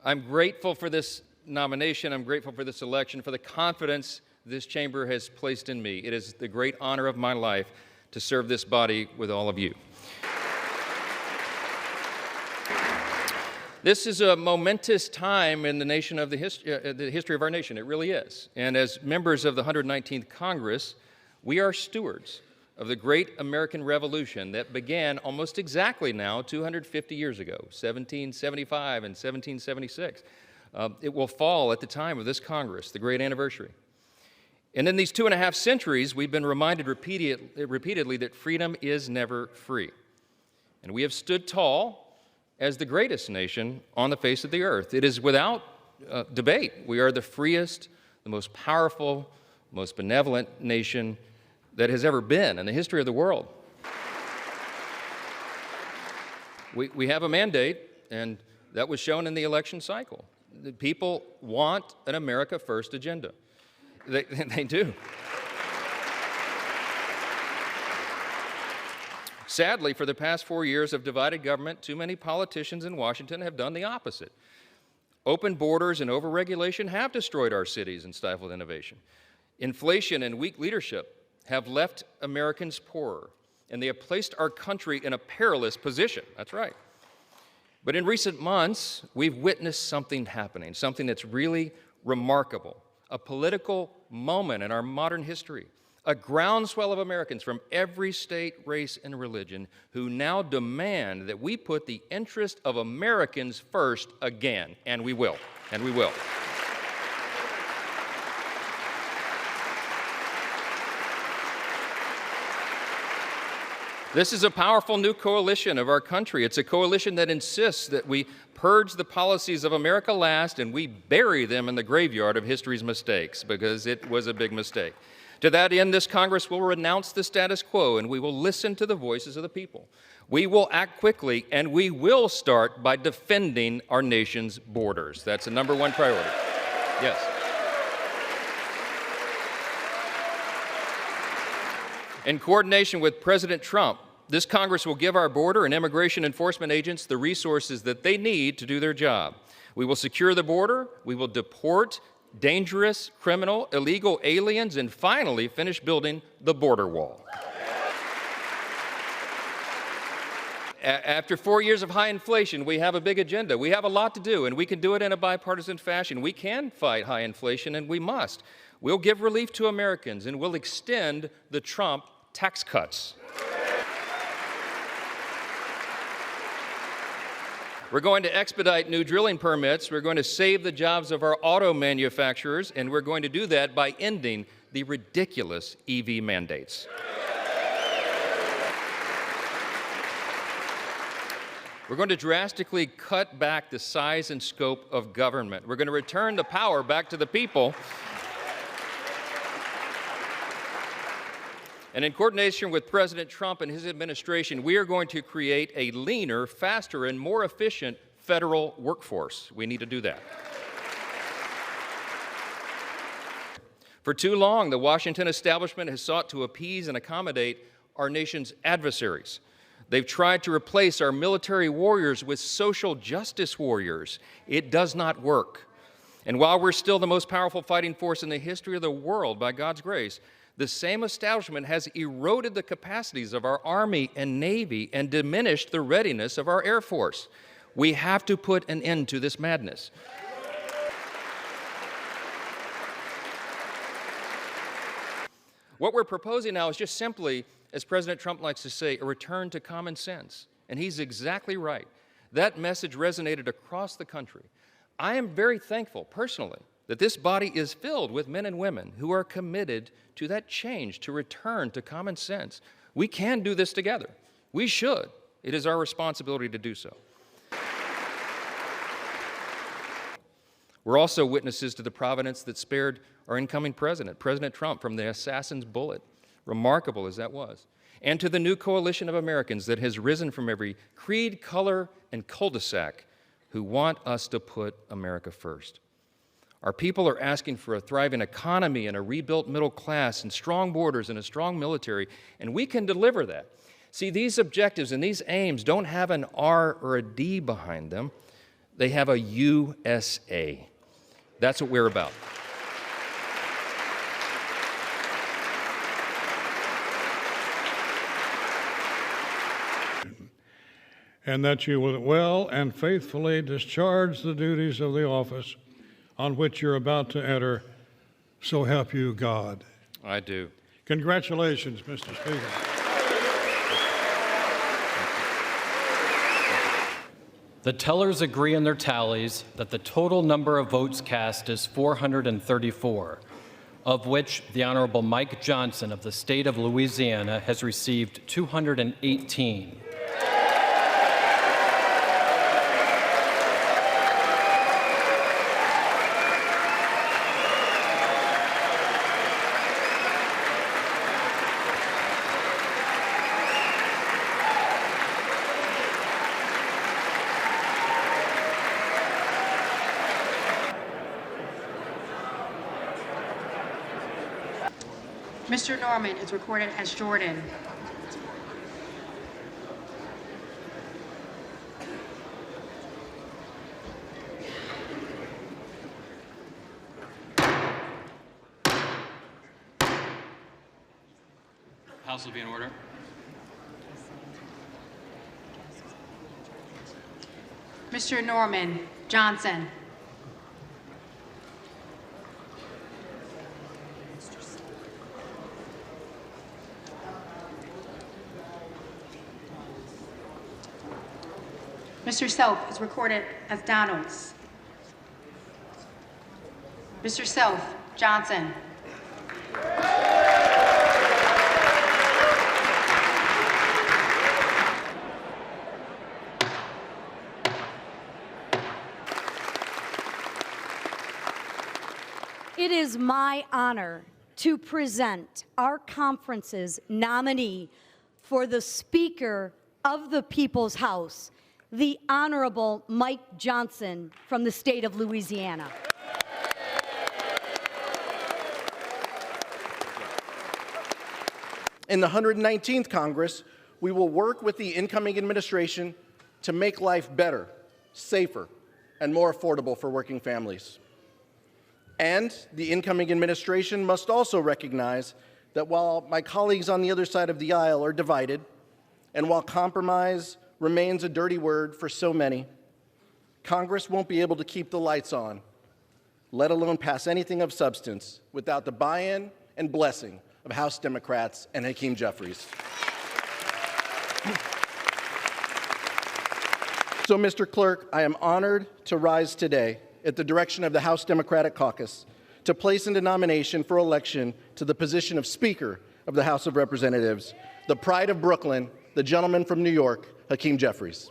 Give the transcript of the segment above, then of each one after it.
I'm grateful for this nomination. I'm grateful for this election, for the confidence this chamber has placed in me. It is the great honor of my life to serve this body with all of you. This is a momentous time in the history of our nation. It really is. And as members of the 119th Congress, we are stewards of the great American Revolution that began almost exactly now 250 years ago, 1775 and 1776. It will fall at the time of this Congress, the great anniversary. And in these 2.5 centuries, we've been reminded repeatedly that freedom is never free. And we have stood tall as the greatest nation on the face of the earth. It is without debate. We are the freest, the most powerful, most benevolent nation that has ever been in the history of the world. We have a mandate, and that was shown in the election cycle. The people want an America First agenda. They do. Sadly, for the past 4 years of divided government, too many politicians in Washington have done the opposite. Open borders and overregulation have destroyed our cities and stifled innovation. Inflation and weak leadership have left Americans poorer, and they have placed our country in a perilous position. That's right. But in recent months, we've witnessed something happening, something that's really remarkable, a political moment in our modern history. A groundswell of Americans from every state, race, and religion who now demand that we put the interest of Americans first again, and we will, and we will. This is a powerful new coalition of our country. It's a coalition that insists that we purge the policies of America last and we bury them in the graveyard of history's mistakes, because it was a big mistake. To that end, this Congress will renounce the status quo, and we will listen to the voices of the people. We will act quickly, and we will start by defending our nation's borders. That's the #1 priority. Yes. In coordination with President Trump, this Congress will give our border and immigration enforcement agents the resources that they need to do their job. We will secure the border, we will deport dangerous, criminal, illegal aliens, and finally finish building the border wall. After 4 years of high inflation, we have a big agenda. We have a lot to do, and we can do it in a bipartisan fashion. We can fight high inflation, and we must. We'll give relief to Americans, and we'll extend the Trump tax cuts. We're going to expedite new drilling permits. We're going to save the jobs of our auto manufacturers, and we're going to do that by ending the ridiculous EV mandates. We're going to drastically cut back the size and scope of government. We're going to return the power back to the people. And in coordination with President Trump and his administration, we are going to create a leaner, faster, and more efficient federal workforce. We need to do that. For too long, the Washington establishment has sought to appease and accommodate our nation's adversaries. They've tried to replace our military warriors with social justice warriors. It does not work. And while we're still the most powerful fighting force in the history of the world, by God's grace, the same establishment has eroded the capacities of our Army and Navy and diminished the readiness of our Air Force. We have to put an end to this madness. What we're proposing now is just simply, as President Trump likes to say, a return to common sense. And he's exactly right. That message resonated across the country. I am very thankful, personally, that this body is filled with men and women who are committed to that change, to return to common sense. We can do this together. We should. It is our responsibility to do so. We're also witnesses to the providence that spared our incoming president, President Trump, from the assassin's bullet, remarkable as that was, and to the new coalition of Americans that has risen from every creed, color, and cul-de-sac who want us to put America first. Our people are asking for a thriving economy and a rebuilt middle class and strong borders and a strong military, and we can deliver that. See, these objectives and these aims don't have an R or a D behind them. They have a USA. That's what we're about. And that you will well and faithfully discharge the duties of the office on which you're about to enter. So help you God. I do. Congratulations, Mr. Speaker. The tellers agree in their tallies that the total number of votes cast is 434, of which the Honorable Mike Johnson of the state of Louisiana has received 218. Mr. Norman is recorded as Jordan. House will be in order. Mr. Norman Johnson. Mr. Self is recorded as Donalds. Mr. Self Johnson. It is my honor to present our conference's nominee for the Speaker of the People's House, the Honorable Mike Johnson from the state of Louisiana. In the 119th Congress, we will work with the incoming administration to make life better, safer, and more affordable for working families. And the incoming administration must also recognize that while my colleagues on the other side of the aisle are divided, and while compromise remains a dirty word for so many, Congress won't be able to keep the lights on, let alone pass anything of substance, without the buy-in and blessing of House Democrats and Hakeem Jeffries. So, Mr. Clerk, I am honored to rise today at the direction of the House Democratic Caucus to place into nomination for election to the position of Speaker of the House of Representatives, the pride of Brooklyn, the gentleman from New York, Hakeem Jeffries.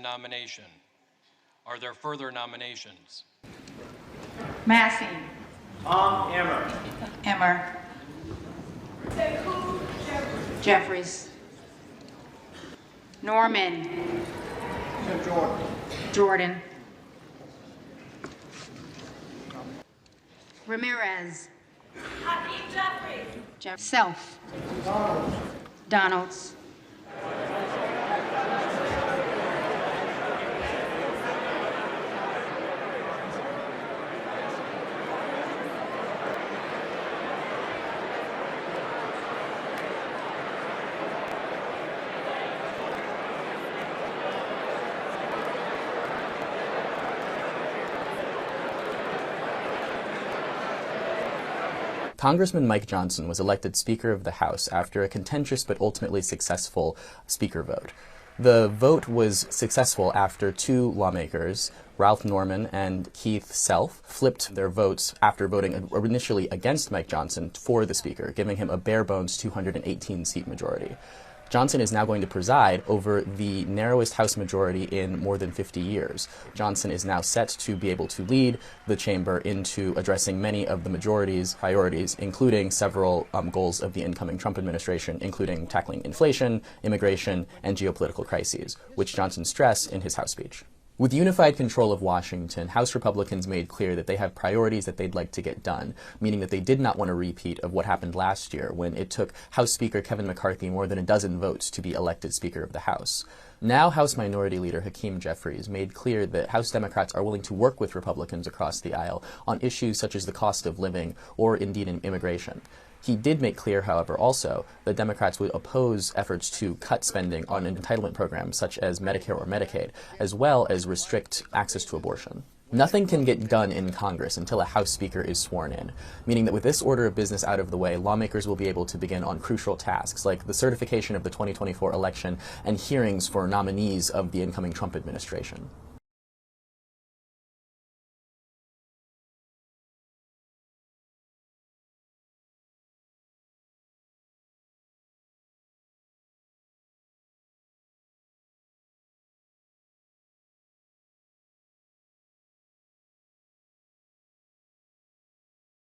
Nomination. Are there further nominations? Massey. Emmer. Emmer. Jeffries. Norman. Jordan. Ramirez. Self. Donalds. Congressman Mike Johnson was elected Speaker of the House after a contentious but ultimately successful Speaker vote. The vote was successful after two lawmakers, Ralph Norman and Keith Self, flipped their votes after voting initially against Mike Johnson for the Speaker, giving him a bare-bones 218-seat majority. Johnson is now going to preside over the narrowest House majority in more than 50 years. Johnson is now set to be able to lead the chamber into addressing many of the majority's priorities, including several goals of the incoming Trump administration, including tackling inflation, immigration, and geopolitical crises, which Johnson stressed in his House speech. With unified control of Washington, House Republicans made clear that they have priorities that they'd like to get done, meaning that they did not want a repeat of what happened last year when it took House Speaker Kevin McCarthy more than a dozen votes to be elected Speaker of the House. Now, House Minority Leader Hakeem Jeffries made clear that House Democrats are willing to work with Republicans across the aisle on issues such as the cost of living or indeed in immigration. He did make clear, however, also that Democrats would oppose efforts to cut spending on entitlement programs such as Medicare or Medicaid, as well as restrict access to abortion. Nothing can get done in Congress until a House Speaker is sworn in, meaning that with this order of business out of the way, lawmakers will be able to begin on crucial tasks like the certification of the 2024 election and hearings for nominees of the incoming Trump administration.